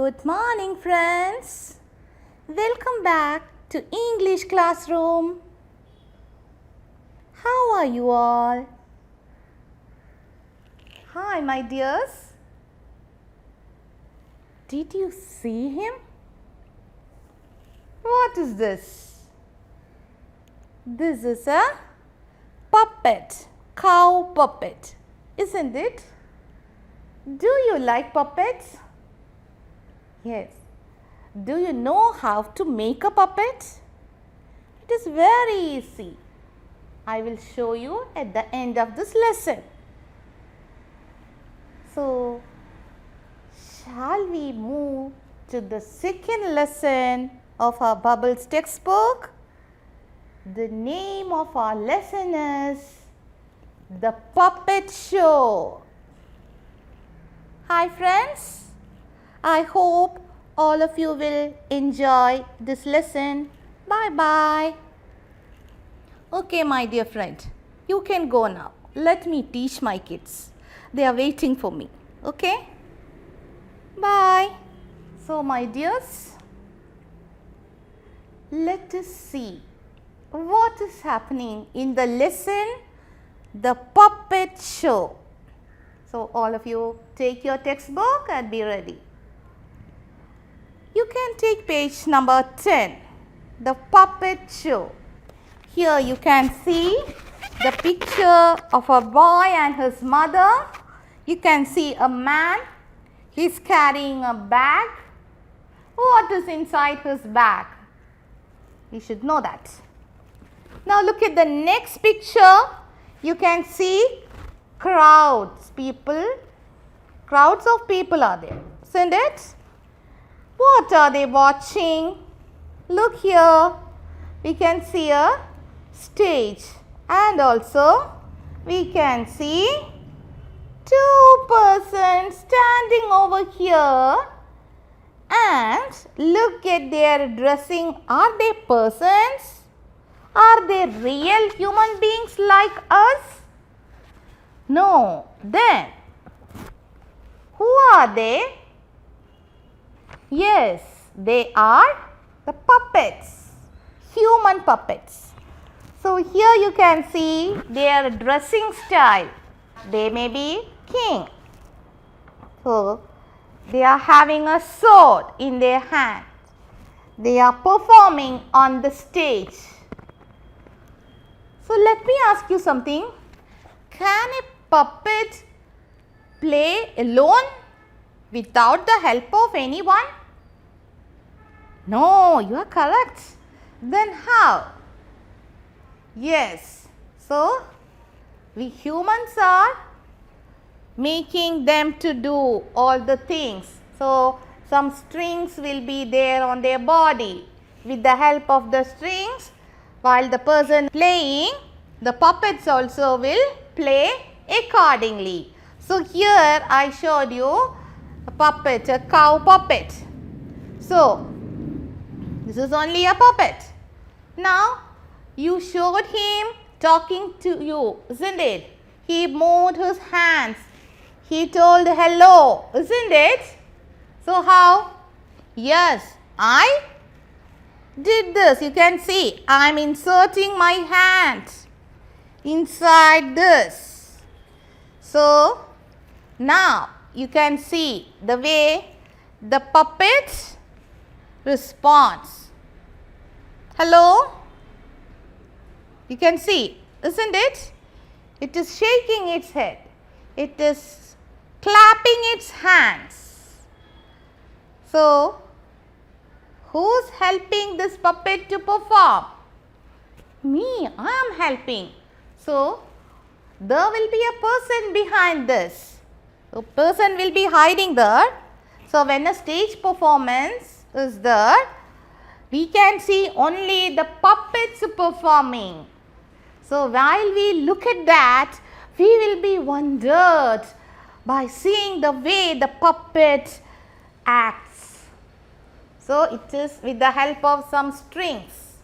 Good morning, friends. Welcome back to English classroom. How are you all? Hi, my dears. Did you see him? What is this? This is a puppet, cow puppet, isn't it? Do you like puppets? Yes. Do you know how to make a puppet? It is very easy. I will show you at the end of this lesson. So, shall we move to the second lesson of our Bubbles textbook? The name of our lesson is The Puppet Show. Hi friends, I hope all of you will enjoy this lesson. Bye bye. Okay, my dear friend, you can go now. Let me teach my kids. They are waiting for me. Okay? Bye. So, my dears, let us see what is happening in the lesson, The Puppet Show. So, all of you take your textbook and be ready. You can take page number 10, The Puppet Show. Here you can see the picture of a boy and his mother. You can see a man. He is carrying a bag. What is inside his bag? You should know that. Now look at the next picture. You can see crowds of people are there, isn't it? What are they watching? Look here, we can see a stage and also we can see two persons standing over here and look at their dressing. Are they persons? Are they real human beings like us? No. Then, who are they? Yes, they are the puppets, human puppets. So, here you can see their dressing style. They may be king. So, they are having a sword in their hand. They are performing on the stage. So, let me ask you something. Can a puppet play alone without the help of anyone? No, you are correct. Then how? Yes. So, we humans are making them to do all the things. So, some strings will be there on their body. With the help of the strings, while the person playing, the puppets also will play accordingly. So, here I showed you a puppet, a cow puppet. So, this is only a puppet. Now, you showed him talking to you, isn't it? He moved his hands. He told hello, isn't it? So, how? Yes, I did this. You can see I am inserting my hand inside this. So, now you can see the way the puppet responds. Hello? You can see, isn't it? It is shaking its head. It is clapping its hands. So, who's helping this puppet to perform? Me, I am helping. So, there will be a person behind this. The person will be hiding there. So, when a stage performance is there, we can see only the puppets performing. So, while we look at that, we will be wondered by seeing the way the puppet acts. So, it is with the help of some strings.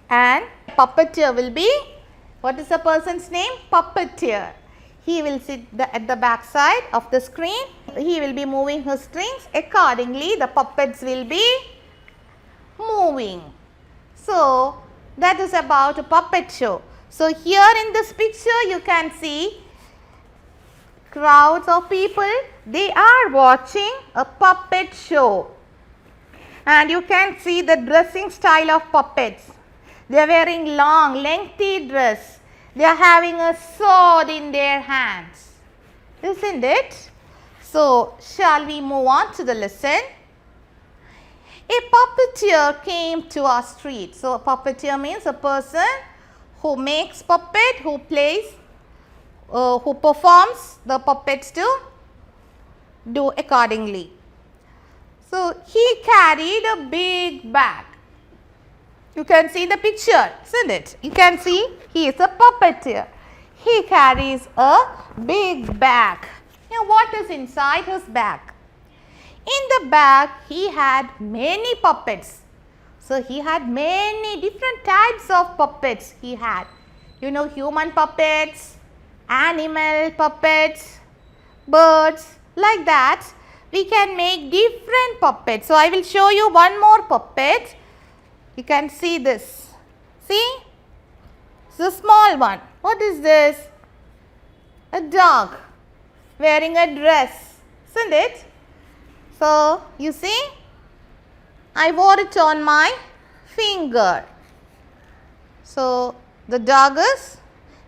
And puppeteer will be, what is the person's name? Puppeteer. He will sit at the back side of the screen. he will be moving his strings. Accordingly, the puppets will be moving. So, that is about a puppet show. So, here in this picture you can see crowds of people, they are watching a puppet show. And you can see the dressing style of puppets. They are wearing long, lengthy dress. They are having a sword in their hands. Isn't it? So, shall we move on to the lesson? A puppeteer came to our street. So, a puppeteer means a person who makes puppet, who plays, who performs the puppets to do accordingly. So, he carried a big bag. You can see the picture, isn't it? You can see he is a puppeteer. He carries a big bag. Now, what is inside his bag? In the bag, he had many puppets. So, he had many different types of puppets he had. You know, human puppets, animal puppets, birds, like that. We can make different puppets. So, I will show you one more puppet. You can see this. See? It's a small one. What is this? A dog wearing a dress, isn't it? So, you see, I wore it on my finger. So, the dog is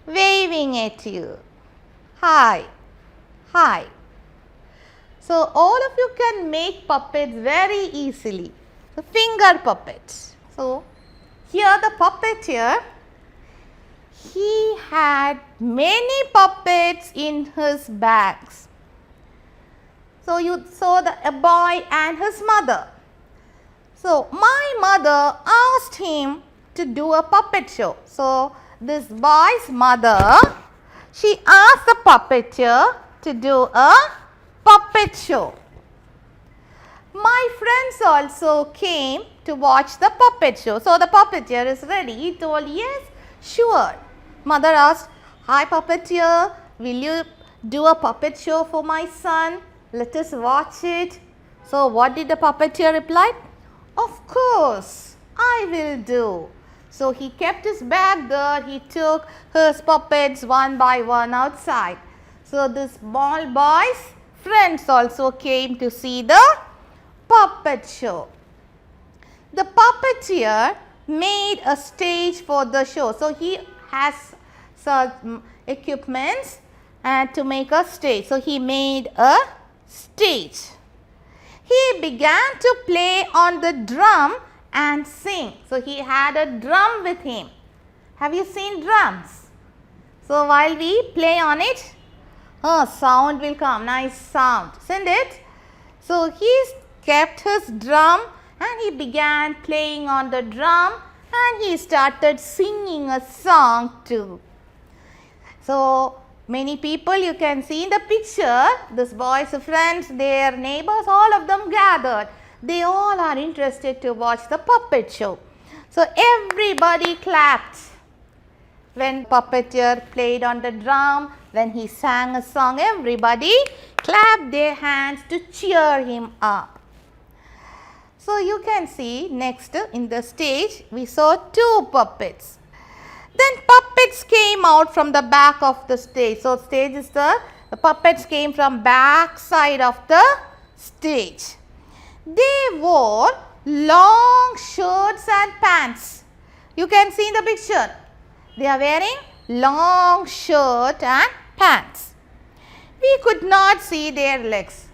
waving at you. Hi, hi. So, all of you can make puppets very easily. So, finger puppets. So, here the puppeteer, he had many puppets in his bags. So, you saw a boy and his mother. So, my mother asked him to do a puppet show. So, this boy's mother, she asked the puppeteer to do a puppet show. My friends also came to watch the puppet show. So, the puppeteer is ready. He told, yes, sure. Mother asked, hi puppeteer, will you do a puppet show for my son? Let us watch it. So, what did the puppeteer reply? Of course, I will do. So, he kept his bag there. He took his puppets one by one outside. So, this small boy's friends also came to see the puppet show. The puppeteer made a stage for the show. So, he has some equipments to make a stage. So, he made a stage. He began to play on the drum and sing. So, he had a drum with him. Have you seen drums? So, while we play on it, sound will come, nice sound, isn't it? So, he kept his drum and he began playing on the drum and he started singing a song too. So, many people you can see in the picture, this boy's friends, their neighbors, all of them gathered. They all are interested to watch the puppet show. So, everybody clapped when puppeteer played on the drum, when he sang a song, everybody clapped their hands to cheer him up. So, you can see next in the stage, we saw two puppets. Then puppets came out from the back of the stage. So, stage is the puppets came from back side of the stage. They wore long shirts and pants. You can see in the picture. They are wearing long shirt and pants. We could not see their legs.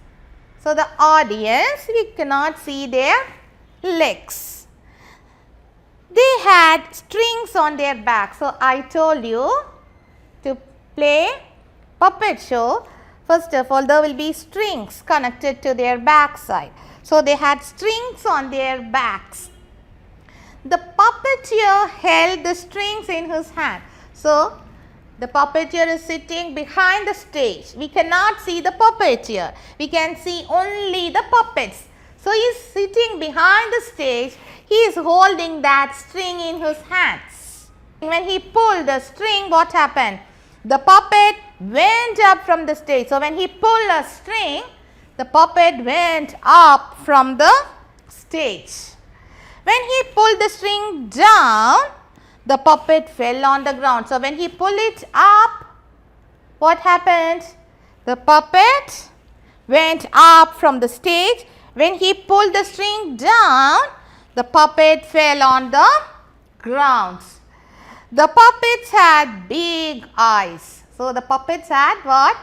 So, the audience, we cannot see their legs. They had strings on their back. So, I told you to play puppet show. First of all, there will be strings connected to their back side. So, they had strings on their backs. The puppeteer held the strings in his hand. So, the puppeteer is sitting behind the stage. We cannot see the puppeteer. We can see only the puppets. So, he is sitting behind the stage. He is holding that string in his hands. When he pulled the string, what happened? The puppet went up from the stage. So, when he pulled a string, the puppet went up from the stage. When he pulled the string down, the puppet fell on the ground. So, when he pulled it up, what happened? The puppet went up from the stage. When he pulled the string down, the puppet fell on the ground. The puppets had big eyes. So, the puppets had what?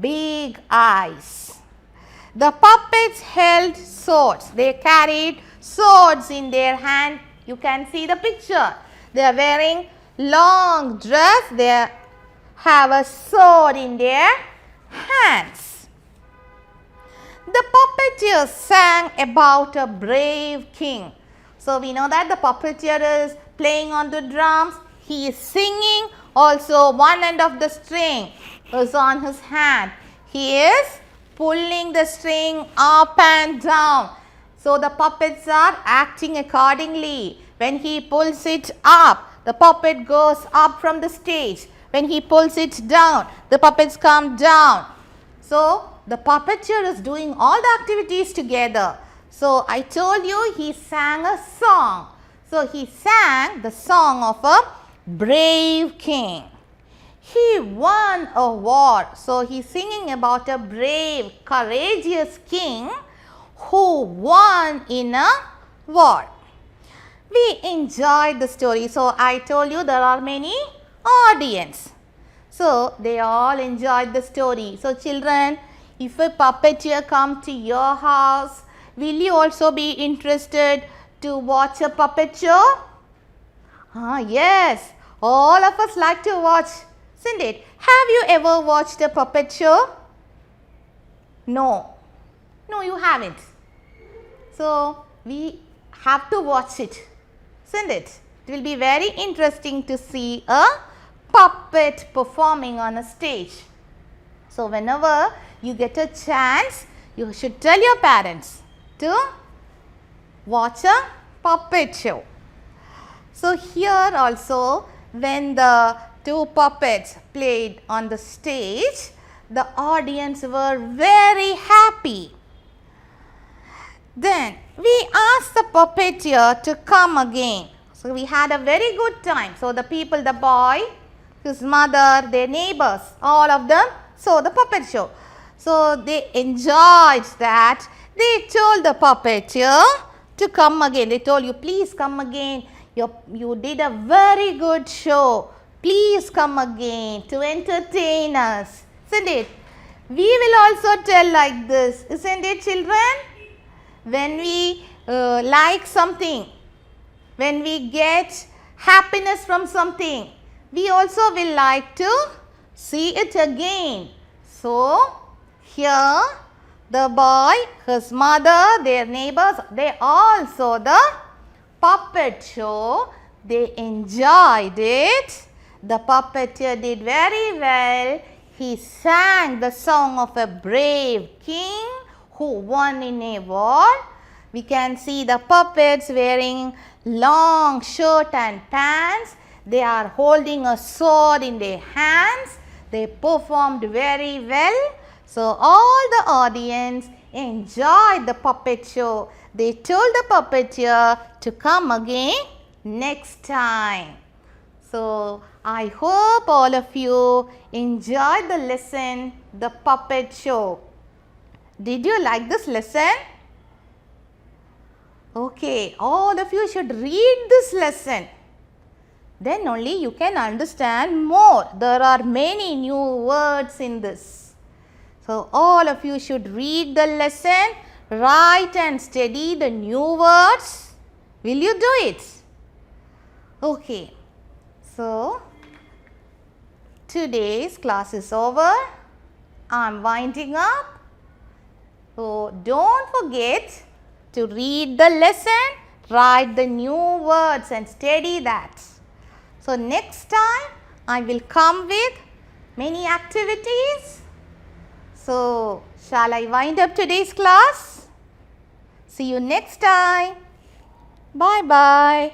Big eyes. The puppets held swords. They carried swords in their hand. You can see the picture. They are wearing long dress. They have a sword in their hands. The puppeteer sang about a brave king. So, we know that the puppeteer is playing on the drums. He is singing. Also, one end of the string is on his hand. He is pulling the string up and down. So, the puppets are acting accordingly. When he pulls it up, the puppet goes up from the stage. When he pulls it down, the puppets come down. So, the puppeteer is doing all the activities together. So, I told you he sang a song. So, he sang the song of a brave king. He won a war. So, he is singing about a brave, courageous king who won in a war. We enjoyed the story. So, I told you there are many audience. So, they all enjoyed the story. So, children, if a puppeteer comes to your house, will you also be interested to watch a puppet show? Yes, all of us like to watch, isn't it? Have you ever watched a puppet show? No. No, you haven't. So, we have to watch it, isn't it? It will be very interesting to see a puppet performing on a stage. So, whenever you get a chance, you should tell your parents to watch a puppet show. So, here also when the two puppets played on the stage, the audience were very happy. Then we asked the puppeteer to come again. So, we had a very good time. So, the people, the boy, his mother, their neighbors, all of them saw the puppet show. So, they enjoyed that. They told the puppeteer to come again. They told you, please come again. You did a very good show. Please come again to entertain us. Isn't it? We will also tell like this. Isn't it, children? When we like something, when we get happiness from something, we also will like to see it again. So, here the boy, his mother, their neighbors, they all saw the puppet show. They enjoyed it. The puppeteer did very well. He sang the song of a brave king who won in a war. We can see the puppets wearing long shirt and pants. They are holding a sword in their hands. They performed very well. So, all the audience enjoyed the puppet show. They told the puppeteer to come again next time. So, I hope all of you enjoyed the lesson, the puppet show. Did you like this lesson? Okay, all of you should read this lesson. Then only you can understand more. There are many new words in this. So, all of you should read the lesson, write and study the new words. Will you do it? Okay. So, today's class is over. I am winding up. So, don't forget to read the lesson, write the new words and study that. So, next time I will come with many activities. So, shall I wind up today's class? See you next time. Bye bye.